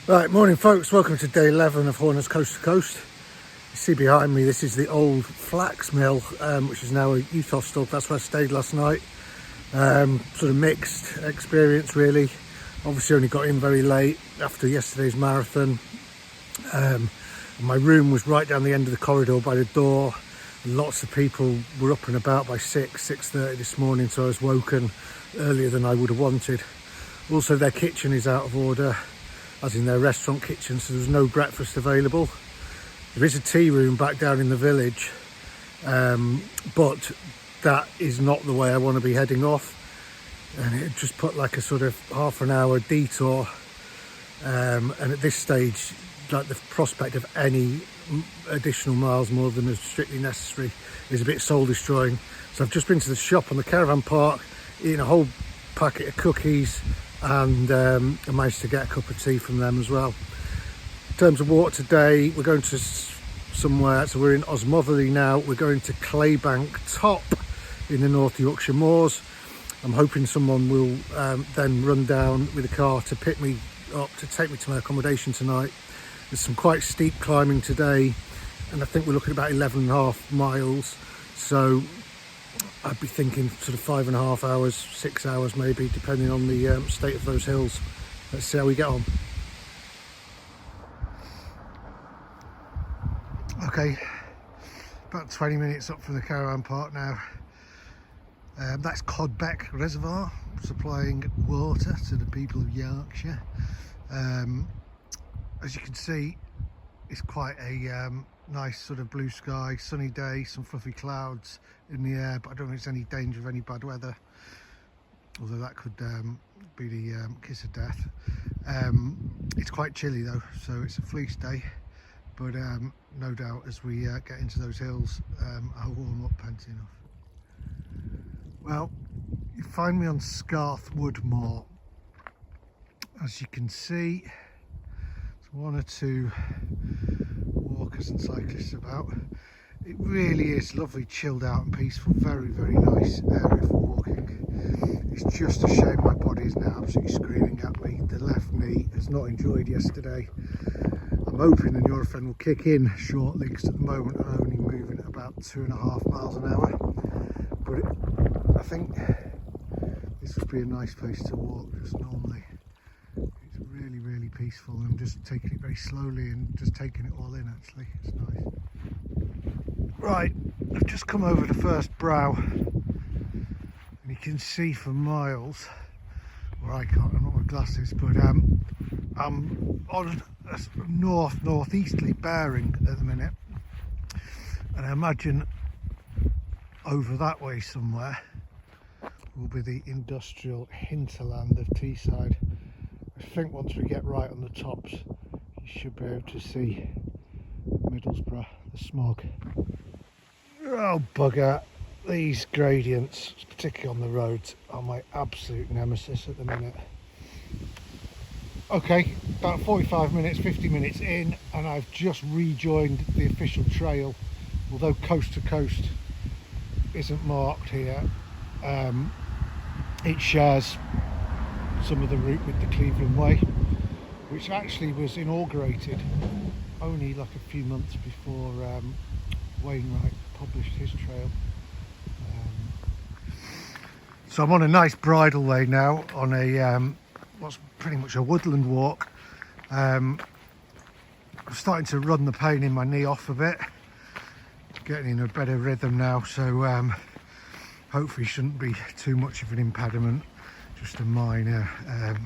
Right, morning folks, welcome to day 11 of Horner's Coast to Coast. You see behind me, this is the old flax mill, which is now a youth hostel. That's where I stayed last night. Sort of mixed experience really. Obviously only got in very late after yesterday's marathon. My room was right down the end of the corridor by the door. Lots of people were up and about by 6:30 this morning, so I was woken earlier than I would have wanted. Also, their kitchen is out of order, as in their restaurant kitchen, so there's no breakfast available. There is a tea room back down in the village, but that is not the way I want to be heading off. And it just put like a sort of half an hour detour, and at this stage, like the prospect of any additional miles more than is strictly necessary is a bit soul destroying. So I've just been to the shop on the caravan park, eaten a whole packet of cookies, and I managed to get a cup of tea from them as well. In terms of walk today, we're going to somewhere, so we're in Ostmotherly now. We're going to Claybank Top in the North Yorkshire Moors. I'm hoping someone will then run down with a car to pick me up to take me to my accommodation tonight. There's some quite steep climbing today, and I think we're looking at about 11.5 miles, so I'd be thinking sort of 5.5 hours, 6 hours maybe, depending on the state of those hills. Let's see how we get on. Okay, about 20 minutes up from the caravan park now. That's Codbeck Reservoir, supplying water to the people of Yorkshire. As you can see, it's quite a nice sort of blue sky, sunny day, some fluffy clouds in the air, but I don't think there's any danger of any bad weather, although that could be the kiss of death. It's quite chilly though, so it's a fleece day, but no doubt as we get into those hills, I'll warm up plenty enough. Well, you find me on Scarthwood Moor. As you can see, there's one or two walkers and cyclists about. It really is lovely, chilled out and peaceful. Very, very nice area for walking. It's just a shame my body is now absolutely screaming at me. The left knee has not enjoyed yesterday. I'm hoping the Nurofen will kick in shortly, because at the moment I'm only moving at about 2.5 miles an hour. But I think this would be a nice place to walk just normally. It's really, really peaceful. I'm just taking it very slowly and just taking it all in actually. It's nice. Right, I've just come over the first brow, and you can see for miles, or I can't, I'm not with glasses, but I'm on a northeasterly bearing at the minute, and I imagine over that way somewhere will be the industrial hinterland of Teesside. I think once we get right on the tops, you should be able to see Middlesbrough, the smog. Oh bugger, these gradients, particularly on the roads, are my absolute nemesis at the minute. Okay, about 45 minutes, 50 minutes in, and I've just rejoined the official trail, although coast to coast isn't marked here. It shares some of the route with the Cleveland Way, which actually was inaugurated only like a few months before Wainwright published his trail. So I'm on a nice bridle way now on a what's pretty much a woodland walk. I'm starting to run the pain in my knee off a bit, getting in a better rhythm now, so hopefully shouldn't be too much of an impediment, just a minor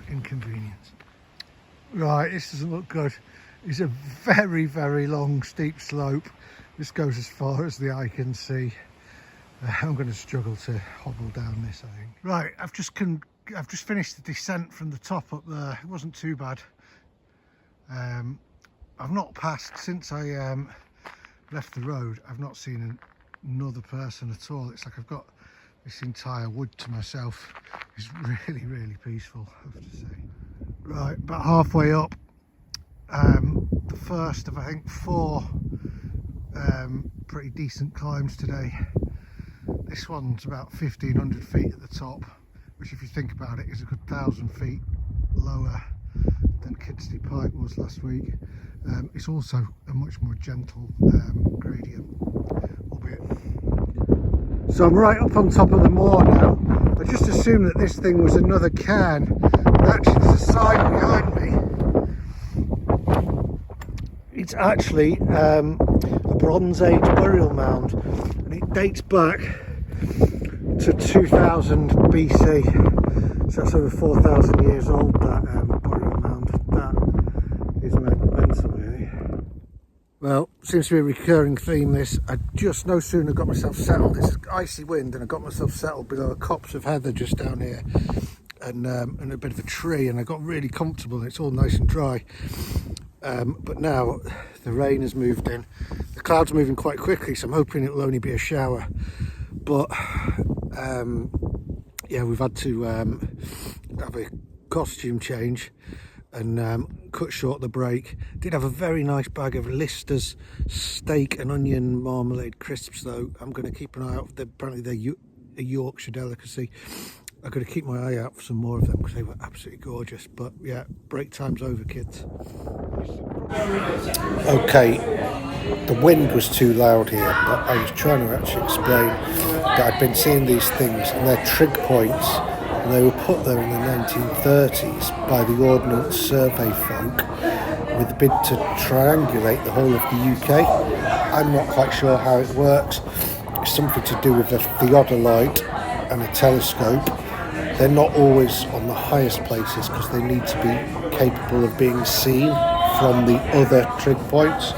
inconvenience. Right, this doesn't look good. It's a very, very long steep slope. This goes as far as the eye can see. I'm going to struggle to hobble down this, I think. Right, I've just finished the descent from the top up there. It wasn't too bad. I've not passed since I left the road. I've not seen another person at all. It's like I've got this entire wood to myself. It's really, really peaceful, I have to say. Right, about halfway up. The first of I think 4 pretty decent climbs today. This one's about 1,500 feet at the top, which if you think about it is a good 1,000 feet lower than Kidsley Pike was last week. It's also a much more gentle gradient, albeit. So I'm right up on top of the moor now. I just assumed that this thing was another cairn. Actually, there's a sign behind me. It's actually a Bronze Age burial mound, and it dates back to 2000 BC. So that's over 4,000 years old, that burial mound. That is mental, really. Well, seems to be a recurring theme, this. I just no sooner got myself settled. It's icy wind, and I got myself settled below a copse of heather just down here, and a bit of a tree, and I got really comfortable, and it's all nice and dry. But now the rain has moved in. The clouds are moving quite quickly, so I'm hoping it'll only be a shower. But yeah, we've had to have a costume change and cut short the break. Did have a very nice bag of Lister's steak and onion marmalade crisps, though. I'm going to keep an eye out. Apparently they're a Yorkshire delicacy. I've got to keep my eye out for some more of them because they were absolutely gorgeous. But yeah, break time's over, kids. Okay, the wind was too loud here, but I was trying to actually explain that I've been seeing these things, and they're trig points, and they were put there in the 1930s by the Ordnance Survey folk with the bid to triangulate the whole of the UK. I'm not quite sure how it works. It's something to do with a theodolite and a telescope. They're not always on the highest places because they need to be capable of being seen from the other trig points,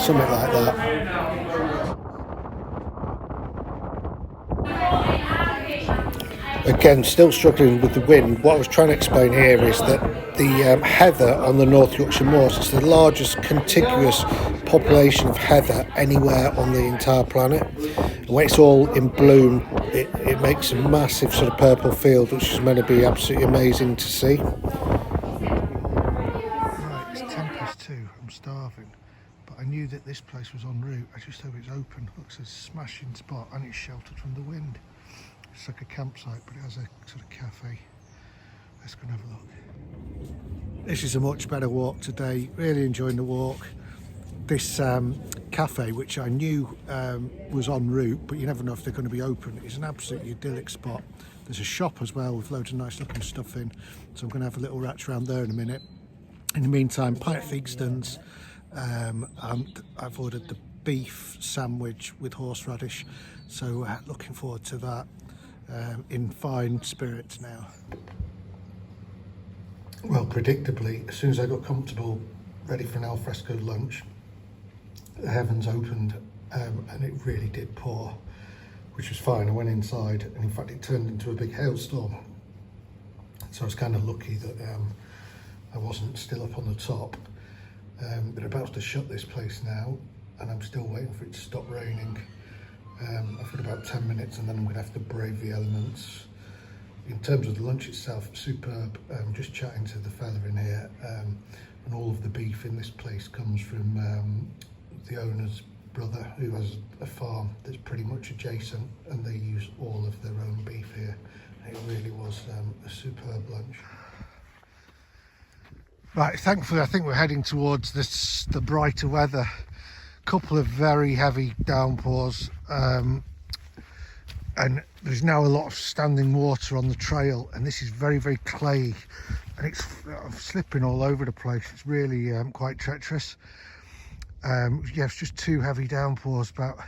something like that. Again, still struggling with the wind. What I was trying to explain here is that the heather on the North Yorkshire moors is the largest contiguous population of heather anywhere on the entire planet. And when it's all in bloom, it makes a massive sort of purple field, which is meant to be absolutely amazing to see. Right, it's 2:10. I'm starving, but I knew that this place was en route. I just hope it's open. Looks a smashing spot, and it's sheltered from the wind. It's like a campsite, but it has a sort of cafe. Let's go and have a look. This is a much better walk today. Really enjoying the walk. This cafe, which I knew was en route, but you never know if they're going to be open, is an absolutely idyllic spot. There's a shop as well with loads of nice looking stuff in, so I'm going to have a little ratch around there in a minute. In the meantime, pint of Theakston's, and I've ordered the beef sandwich with horseradish, so looking forward to that. In fine spirits now. Well, predictably, as soon as I got comfortable, ready for an alfresco lunch, the heavens opened and it really did pour, which was fine. I went inside, and in fact it turned into a big hailstorm. So I was kind of lucky that I wasn't still up on the top. They're about to shut this place now, and I'm still waiting for it to stop raining. I've got about 10 minutes, and then I'm going to have to brave the elements. In terms of the lunch itself, superb. Just chatting to the fella in here, and all of the beef in this place comes from the owner's brother, who has a farm that's pretty much adjacent, and they use all of their own beef here. It really was a superb lunch. Right, thankfully I think we're heading towards the brighter weather. Couple of very heavy downpours, and there's now a lot of standing water on the trail, and this is very, very clayey, and it's slipping all over the place. It's really quite treacherous. Yeah, it's just two heavy downpours, about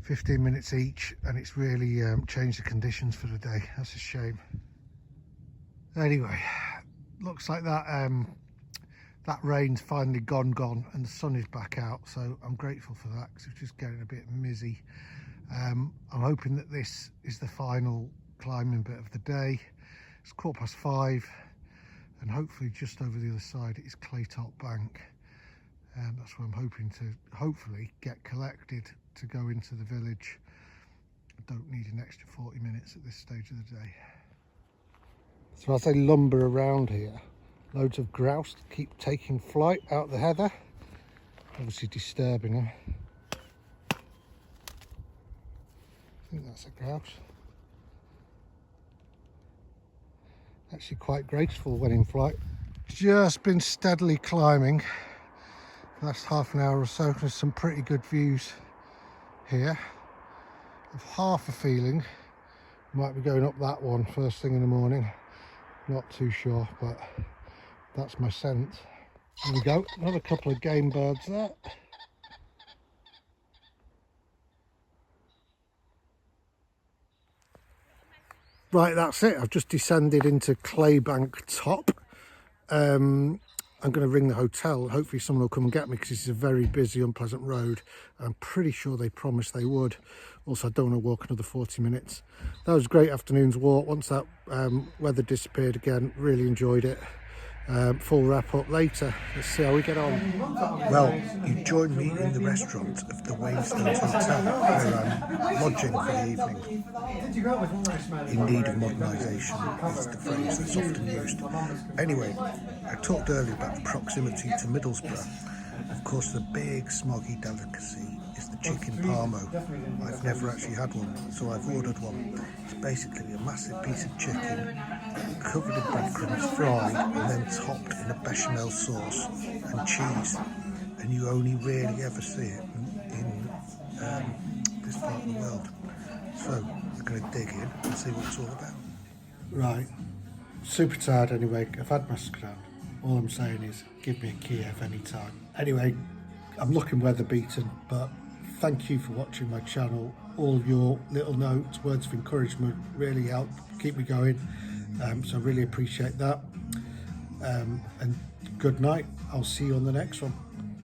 15 minutes each, and it's really changed the conditions for the day. That's a shame. Anyway, looks like that rain's finally gone, and the sun is back out, so I'm grateful for that, because it's just getting a bit mizzy. I'm hoping that this is the final climbing bit of the day. It's 5:15, and hopefully just over the other side is Claytop Bank. That's where I'm hoping to hopefully get collected to go into the village. I don't need an extra 40 minutes at this stage of the day. So as I lumber around here, loads of grouse keep taking flight out the heather, obviously disturbing them. I think that's a grouse. Actually quite graceful when in flight. just been steadily climbing for the last half an hour or so. There's some pretty good views here. I've half a feeling might be going up that one first thing in the morning. Not too sure, but that's my sense. There we go, another couple of game birds there. Right, that's it. I've just descended into Claybank Top. I'm going to ring the hotel. Hopefully someone will come and get me, because this is a very busy, unpleasant road. I'm pretty sure they promised they would. Also, I don't want to walk another 40 minutes. That was a great afternoon's walk. Once that weather disappeared again, really enjoyed it. Full wrap up later. Let's see how we get on. Well, you joined me in the restaurant of the Wainstones Hotel, where I'm lodging for the evening. In need of modernisation is the phrase that's often used. Anyway, I talked earlier about the proximity to Middlesbrough. Of course, the big smoggy delicacy is the chicken parmo. I've never actually had one, so I've ordered one. It's basically a massive piece of chicken covered in breadcrumbs, fried, and then topped in a bechamel sauce and cheese. And you only really ever see it in this part of the world. So we're going to dig in and see what it's all about. Right, super tired anyway. I've had my scrap. All I'm saying is give me a Kiev anytime. Anyway, I'm looking weather beaten, but thank you for watching my channel. All of your little notes, words of encouragement really help keep me going. So I really appreciate that. And good night. I'll see you on the next one.